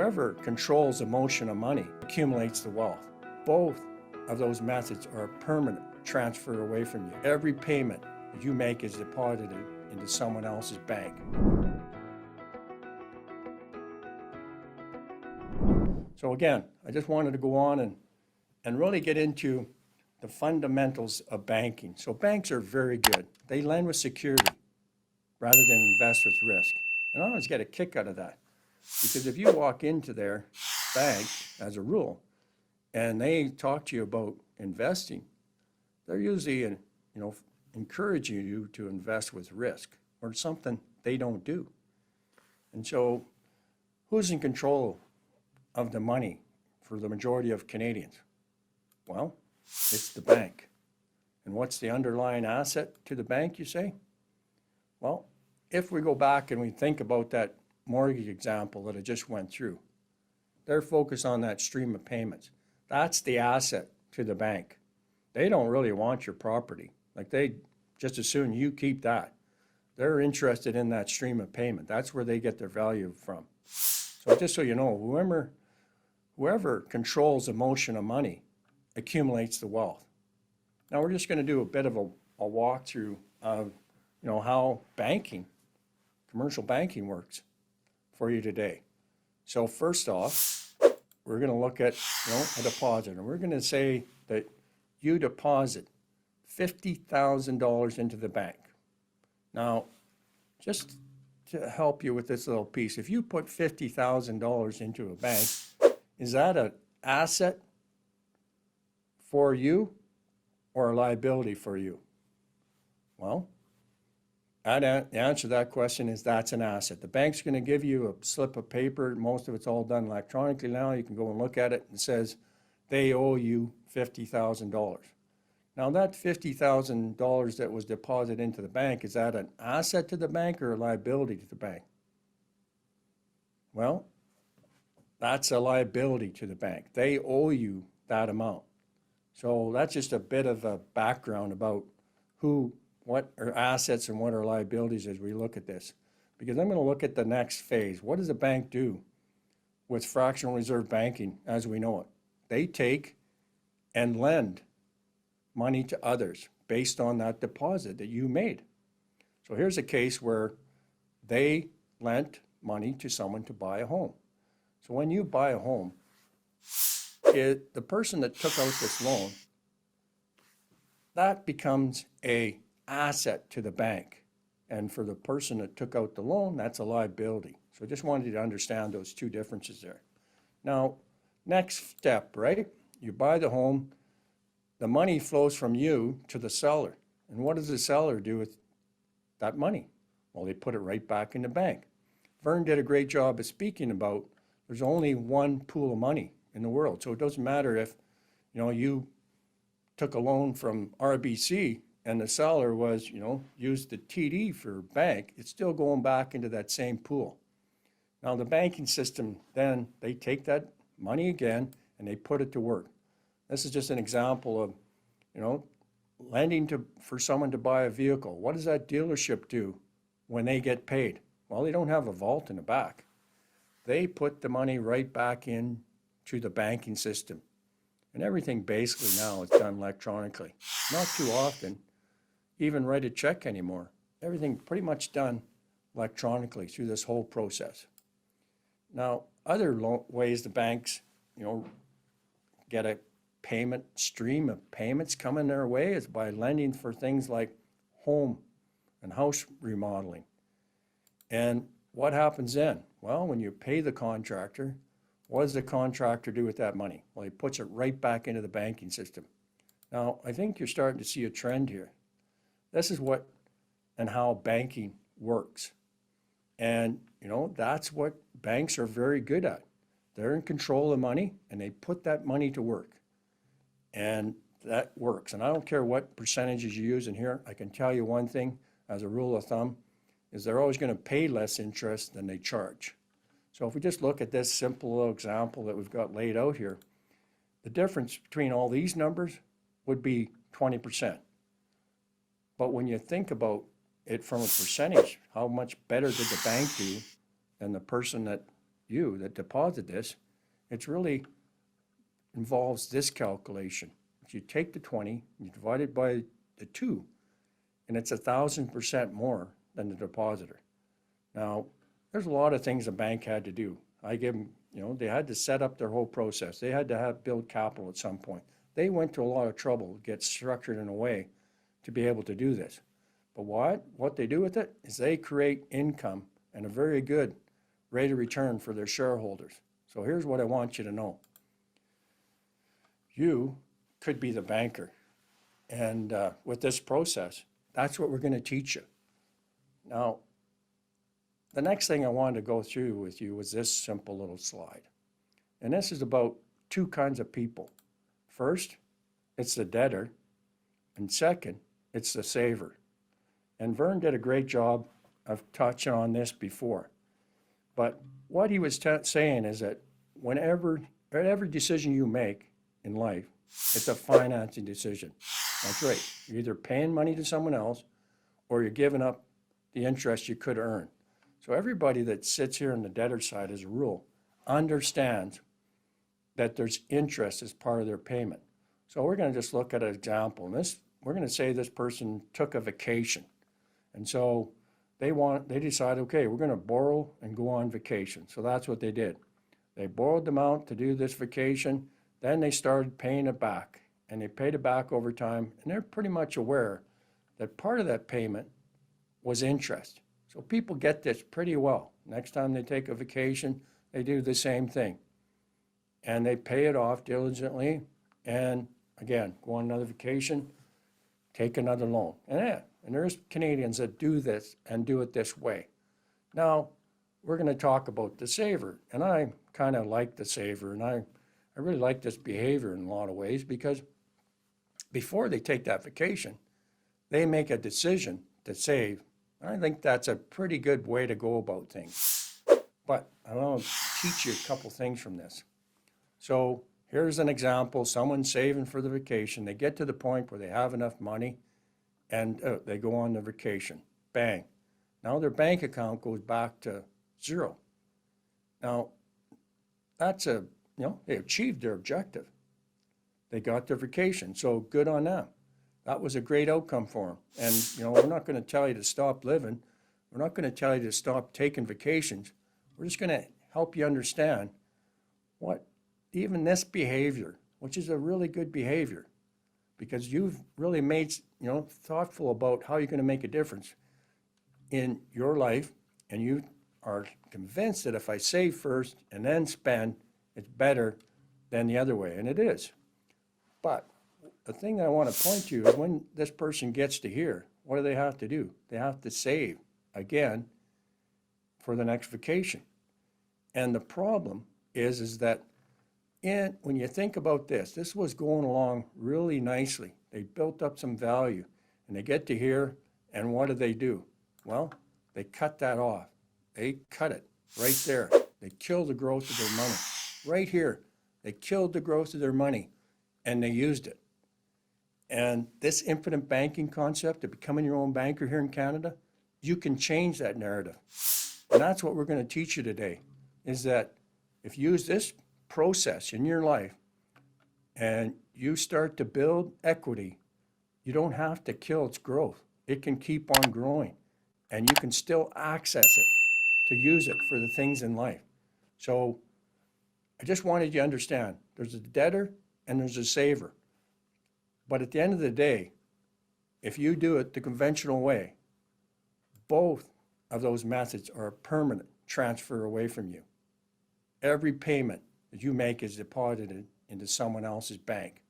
Whoever controls the motion of money accumulates the wealth. Both of those methods are a permanent transfer away from you. Every payment that you make is deposited into someone else's bank. So again, I just wanted to go on and really get into the fundamentals of banking. So banks are very good. They lend with security rather than invest with risk. And I always get a kick out of that. Because if you walk into their bank, as a rule, and they talk to you about investing, they're usually, encouraging you to invest with risk or something they don't do. And so who's in control of the money for the majority of Canadians? Well, it's the bank. And what's the underlying asset to the bank, you say? Well, if we go back and we think about that mortgage example that I just went through, they're focused on that stream of payments. That's the asset to the bank. They don't really want your property. Like, they just as soon you keep that. They're interested in that stream of payment. That's where they get their value from. So just so you know, whoever controls the motion of money accumulates the wealth. Now we're just going to do a bit of a walkthrough of how commercial banking works for you today. So first off, we're going to look at a deposit, and we're going to say that you deposit $50,000 into the bank. Now, just to help you with this little piece, if you put $50,000 into a bank, is that an asset for you or a liability for you? Well, the answer to that question is that's an asset. The bank's going to give you a slip of paper. Most of it's all done electronically now. You can go and look at it, and it says they owe you $50,000. Now that $50,000 that was deposited into the bank, is that an asset to the bank or a liability to the bank? Well, that's a liability to the bank. They owe you that amount. So that's just a bit of a background about what are assets and what are liabilities as we look at this. Because I'm going to look at the next phase. What does a bank do with fractional reserve banking as we know it? They take and lend money to others based on that deposit that you made. So here's a case where they lent money to someone to buy a home. So when you buy a home, the person that took out this loan, that becomes an asset to the bank. And for the person that took out the loan, that's a liability. So I just wanted you to understand those two differences there. Now, next step, right? You buy the home, the money flows from you to the seller. And what does the seller do with that money? Well, they put it right back in the bank. Vern did a great job of speaking about there's only one pool of money in the world. So it doesn't matter if, you took a loan from RBC and the seller was, used the TD for bank, it's still going back into that same pool. Now the banking system, then they take that money again and they put it to work. This is just an example of, lending for someone to buy a vehicle. What does that dealership do when they get paid? Well, they don't have a vault in the back. They put the money right back in to the banking system. And everything basically now is done electronically. Not too often even write a check anymore. Everything pretty much done electronically through this whole process. Now, other ways the banks, get a stream of payments coming their way is by lending for things like home and house remodeling. And what happens then? Well, when you pay the contractor, what does the contractor do with that money? Well, he puts it right back into the banking system. Now, I think you're starting to see a trend here. This is what and how banking works. And, that's what banks are very good at. They're in control of money, and they put that money to work. And that works. And I don't care what percentages you use in here. I can tell you one thing, as a rule of thumb, is they're always going to pay less interest than they charge. So if we just look at this simple little example that we've got laid out here, the difference between all these numbers would be 20%. But when you think about it from a percentage, how much better did the bank do than the person that you that deposit this, it's really involves this calculation. If you take the 20, you divide it by the 2, and it's 1,000% more than the depositor. Now, there's a lot of things a bank had to do. I give them, they had to set up their whole process. They had to build capital at some point. They went to a lot of trouble to get structured in a way to be able to do this. But what they do with it is they create income and a very good rate of return for their shareholders. So here's what I want you to know. You could be the banker. And with this process, that's what we're going to teach you. Now, the next thing I wanted to go through with you was this simple little slide. And this is about two kinds of people. First, it's the debtor. And second, it's the saver. And Vern did a great job of touching on this before. But what he was saying is that every decision you make in life, it's a financing decision. That's right. You're either paying money to someone else or you're giving up the interest you could earn. So everybody that sits here on the debtor side as a rule understands that there's interest as part of their payment. So we're going to just look at an example. We're going to say this person took a vacation. And so they decide, okay, we're going to borrow and go on vacation. So that's what they did. They borrowed the amount to do this vacation. Then they started paying it back. And they paid it back over time. And they're pretty much aware that part of that payment was interest. So people get this pretty well. Next time they take a vacation, they do the same thing. And they pay it off diligently. And again, go on another vacation, take another loan. And there's Canadians that do this and do it this way. Now, we're going to talk about the saver. And I kind of like the saver. And I really like this behavior in a lot of ways because before they take that vacation, they make a decision to save. I think that's a pretty good way to go about things. But I want to teach you a couple things from this. So here's an example. Someone's saving for the vacation. They get to the point where they have enough money and they go on the vacation. Bang. Now their bank account goes back to zero. Now, that's they achieved their objective. They got their vacation. So good on them. That was a great outcome for them. And, we're not going to tell you to stop living. We're not going to tell you to stop taking vacations. We're just going to help you understand what even this behavior, which is a really good behavior, because you've really made, thoughtful about how you're going to make a difference in your life. And you are convinced that if I save first and then spend, it's better than the other way. And it is. But the thing I want to point to is when this person gets to here, what do they have to do? They have to save again for the next vacation. And the problem is that when you think about this was going along really nicely. They built up some value and they get to here and what do? Well, they cut that off. They cut it right there. They kill the growth of their money. Right here, they killed the growth of their money and they used it. And this infinite banking concept of becoming your own banker here in Canada, you can change that narrative. And that's what we're going to teach you today, is that if you use this process in your life and you start to build equity, you don't have to kill its growth. It can keep on growing and you can still access it to use it for the things in life. So I just wanted you to understand there's a debtor and there's a saver. But at the end of the day, if you do it the conventional way, both of those methods are a permanent transfer away from you. Every payment that you make is deposited into someone else's bank.